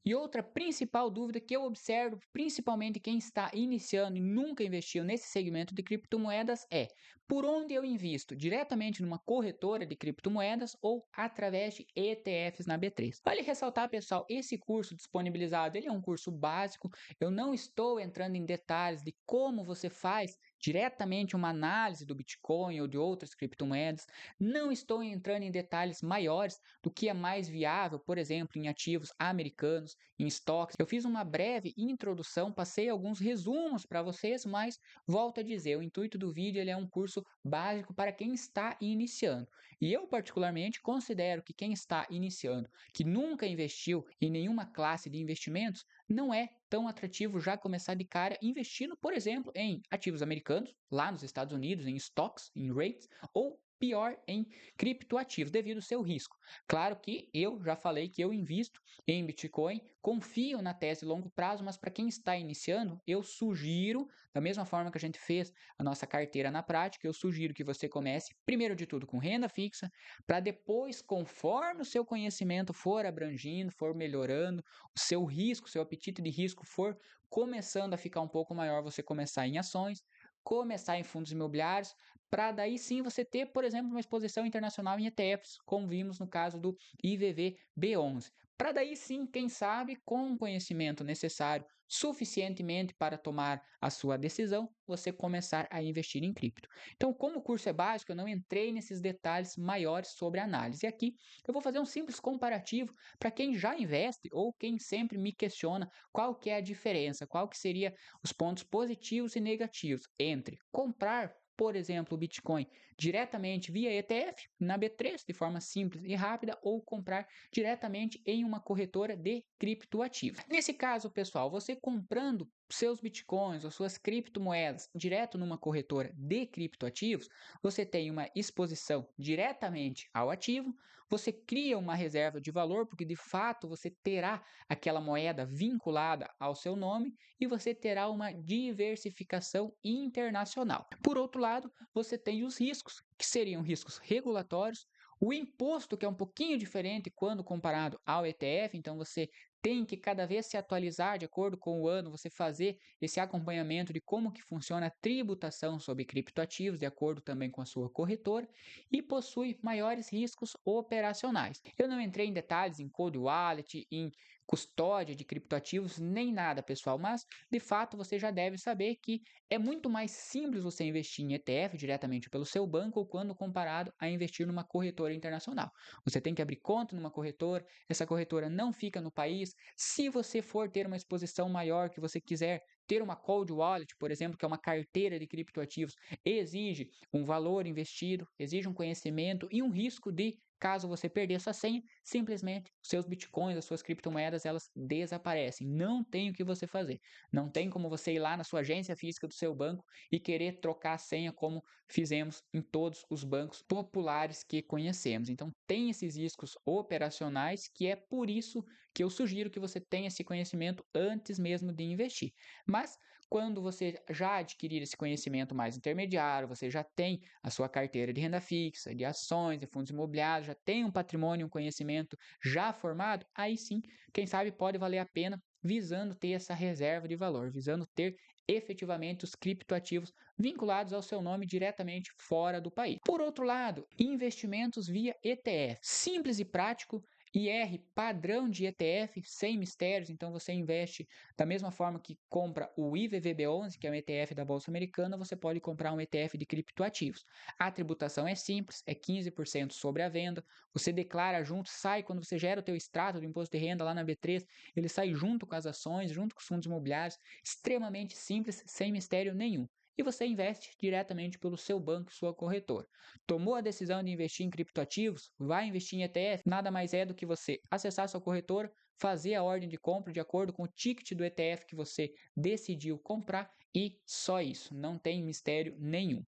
E outra principal dúvida que eu observo, principalmente quem está iniciando e nunca investiu nesse segmento de criptomoedas, é: por onde eu invisto? Diretamente numa corretora de criptomoedas ou através de ETFs na B3? Vale ressaltar, pessoal, esse curso disponibilizado, ele é um curso básico. Eu não estou entrando em detalhes de como você faz diretamente uma análise do Bitcoin ou de outras criptomoedas. Não estou entrando em detalhes maiores do que é mais viável, por exemplo, em ativos americanos, em estoques. Eu fiz uma breve introdução, passei alguns resumos para vocês, mas volto a dizer, o intuito do vídeo ele é um curso básico para quem está iniciando. E eu particularmente considero que quem está iniciando, que nunca investiu em nenhuma classe de investimentos, não é tão atrativo já começar de cara investindo, por exemplo, em ativos americanos, lá nos Estados Unidos, em stocks, em rates, ou pior, em criptoativos, devido ao seu risco. Claro que eu já falei que eu invisto em Bitcoin, confio na tese de longo prazo, mas para quem está iniciando, eu sugiro, da mesma forma que a gente fez a nossa carteira na prática, eu sugiro que você comece, primeiro de tudo, com renda fixa, para depois, conforme o seu conhecimento for abrangindo, for melhorando, o seu risco, seu apetite de risco for começando a ficar um pouco maior, você começar em ações, começar em fundos imobiliários, para daí sim você ter, por exemplo, uma exposição internacional em ETFs, como vimos no caso do IVV B11. Para daí sim, quem sabe, com o conhecimento necessário suficientemente para tomar a sua decisão, você começar a investir em cripto. Então, como o curso é básico, eu não entrei nesses detalhes maiores sobre a análise. E aqui eu vou fazer um simples comparativo para quem já investe ou quem sempre me questiona qual que é a diferença, qual que seria os pontos positivos e negativos entre comprar, por exemplo, o Bitcoin diretamente via ETF na B3 de forma simples e rápida ou comprar diretamente em uma corretora de criptoativos. Nesse caso, pessoal, você comprando seus bitcoins ou suas criptomoedas direto numa corretora de criptoativos, você tem uma exposição diretamente ao ativo, você cria uma reserva de valor, porque de fato você terá aquela moeda vinculada ao seu nome e você terá uma diversificação internacional. Por outro lado, você tem os riscos, que seriam riscos regulatórios, o imposto, que é um pouquinho diferente quando comparado ao ETF, então você tem que cada vez se atualizar de acordo com o ano, você fazer esse acompanhamento de como que funciona a tributação sobre criptoativos, de acordo também com a sua corretora, e possui maiores riscos operacionais. Eu não entrei em detalhes em cold wallet, em custódia de criptoativos, nem nada, pessoal, mas de fato você já deve saber que é muito mais simples você investir em ETF diretamente pelo seu banco quando comparado a investir numa corretora internacional. Você tem que abrir conta numa corretora, essa corretora não fica no país. Se você for ter uma exposição maior, que você quiser ter uma cold wallet, por exemplo, que é uma carteira de criptoativos, exige um valor investido, exige um conhecimento e um risco de, caso você perder sua senha, simplesmente os seus bitcoins, as suas criptomoedas, elas desaparecem. Não tem o que você fazer. Não tem como você ir lá na sua agência física do seu banco e querer trocar a senha como fizemos em todos os bancos populares que conhecemos. Então, tem esses riscos operacionais que é por isso que eu sugiro que você tenha esse conhecimento antes mesmo de investir. Mas quando você já adquirir esse conhecimento mais intermediário, você já tem a sua carteira de renda fixa, de ações, de fundos imobiliários, já tem um patrimônio, um conhecimento já formado, aí sim, quem sabe pode valer a pena visando ter essa reserva de valor, visando ter efetivamente os criptoativos vinculados ao seu nome diretamente fora do país. Por outro lado, investimentos via ETF, simples e prático, IR padrão de ETF, sem mistérios, então você investe da mesma forma que compra o IVVB11, que é um ETF da Bolsa Americana, você pode comprar um ETF de criptoativos. A tributação é simples, é 15% sobre a venda, você declara junto, sai quando você gera o teu extrato do imposto de renda lá na B3, ele sai junto com as ações, junto com os fundos imobiliários, extremamente simples, sem mistério nenhum. E você investe diretamente pelo seu banco, sua corretora. Tomou a decisão de investir em criptoativos? Vai investir em ETF? Nada mais é do que você acessar sua corretora, fazer a ordem de compra de acordo com o ticket do ETF que você decidiu comprar e só isso, não tem mistério nenhum.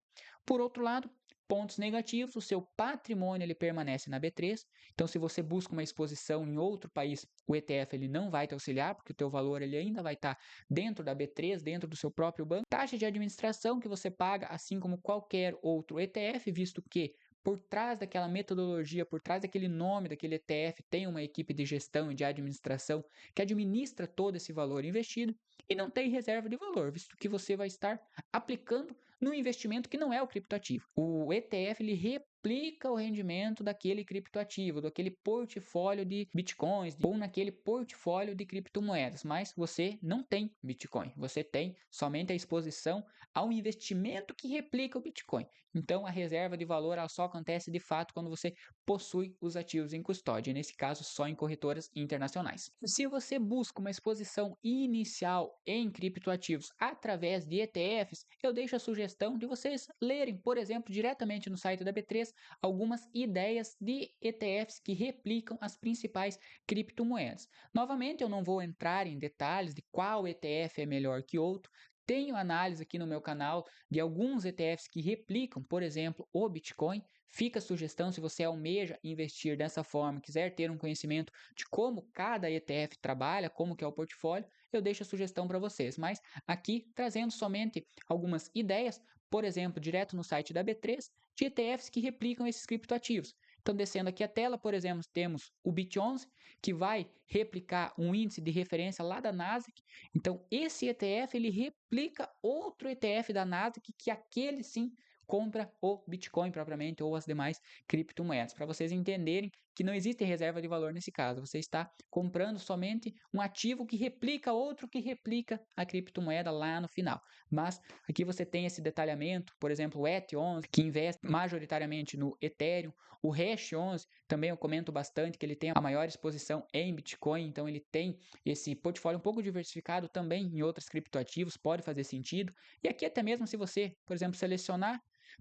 Por outro lado, pontos negativos, o seu patrimônio ele permanece na B3, então se você busca uma exposição em outro país, o ETF ele não vai te auxiliar, porque o teu valor ele ainda vai estar dentro da B3, dentro do seu próprio banco. Taxa de administração que você paga, assim como qualquer outro ETF, visto que por trás daquela metodologia, por trás daquele nome daquele ETF, tem uma equipe de gestão e de administração que administra todo esse valor investido e não tem reserva de valor, visto que você vai estar aplicando no investimento que não é o criptoativo. O ETF ele replica o rendimento daquele criptoativo, daquele portfólio de bitcoins ou naquele portfólio de criptomoedas, mas você não tem Bitcoin, você tem somente a exposição ao investimento que replica o Bitcoin. Então a reserva de valor ela só acontece de fato quando você possui os ativos em custódia, nesse caso só em corretoras internacionais. Se você busca uma exposição inicial em criptoativos através de ETFs, eu deixo a sugestão de vocês lerem, por exemplo, diretamente no site da B3, algumas ideias de ETFs que replicam as principais criptomoedas. Novamente, eu não vou entrar em detalhes de qual ETF é melhor que outro. Tenho análise aqui no meu canal de alguns ETFs que replicam, por exemplo, o Bitcoin. Fica a sugestão se você almeja investir dessa forma, quiser ter um conhecimento de como cada ETF trabalha, como que é o portfólio, eu deixo a sugestão para vocês. Mas aqui trazendo somente algumas ideias, por exemplo, direto no site da B3, de ETFs que replicam esses criptoativos. Então, descendo aqui a tela, por exemplo, temos o BIT11, que vai replicar um índice de referência lá da Nasdaq. Então, esse ETF ele replica outro ETF da Nasdaq, que aquele sim compra o Bitcoin propriamente ou as demais criptomoedas, para vocês entenderem que não existe reserva de valor nesse caso. Você está comprando somente um ativo que replica outro que replica a criptomoeda lá no final. Mas aqui você tem esse detalhamento, por exemplo, o ETH11, que investe majoritariamente no Ethereum, o Hash11, também eu comento bastante que ele tem a maior exposição em Bitcoin, então ele tem esse portfólio um pouco diversificado também em outros criptoativos, pode fazer sentido. E aqui até mesmo se você, por exemplo, selecionar,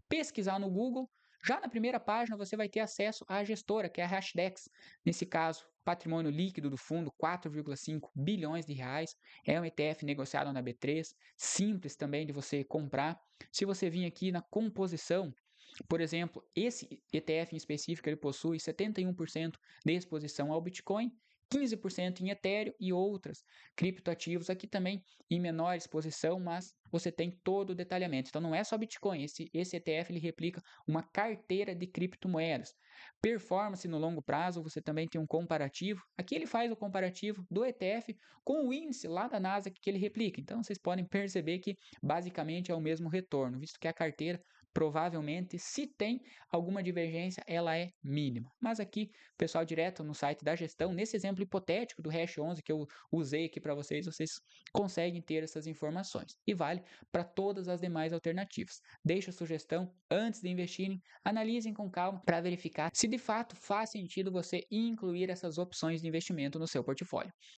pesquisar no Google, já na primeira página você vai ter acesso à gestora, que é a Hashdex. Nesse caso, patrimônio líquido do fundo, 4,5 bilhões de reais. É um ETF negociado na B3, simples também de você comprar. Se você vir aqui na composição, por exemplo, esse ETF em específico ele possui 71% de exposição ao Bitcoin, 15% em Ethereum e outras criptoativos aqui também em menor exposição, mas você tem todo o detalhamento. Então não é só Bitcoin, esse ETF ele replica uma carteira de criptomoedas. Performance no longo prazo, você também tem um comparativo. Aqui ele faz o comparativo do ETF com o índice lá da Nasdaq que ele replica. Então vocês podem perceber que basicamente é o mesmo retorno, visto que a carteira provavelmente, se tem alguma divergência, ela é mínima. Mas aqui, pessoal, direto no site da gestão, nesse exemplo hipotético do Hash 11 que eu usei aqui para vocês, vocês conseguem ter essas informações. E vale para todas as demais alternativas. Deixe a sugestão antes de investirem, analisem com calma para verificar se de fato faz sentido você incluir essas opções de investimento no seu portfólio.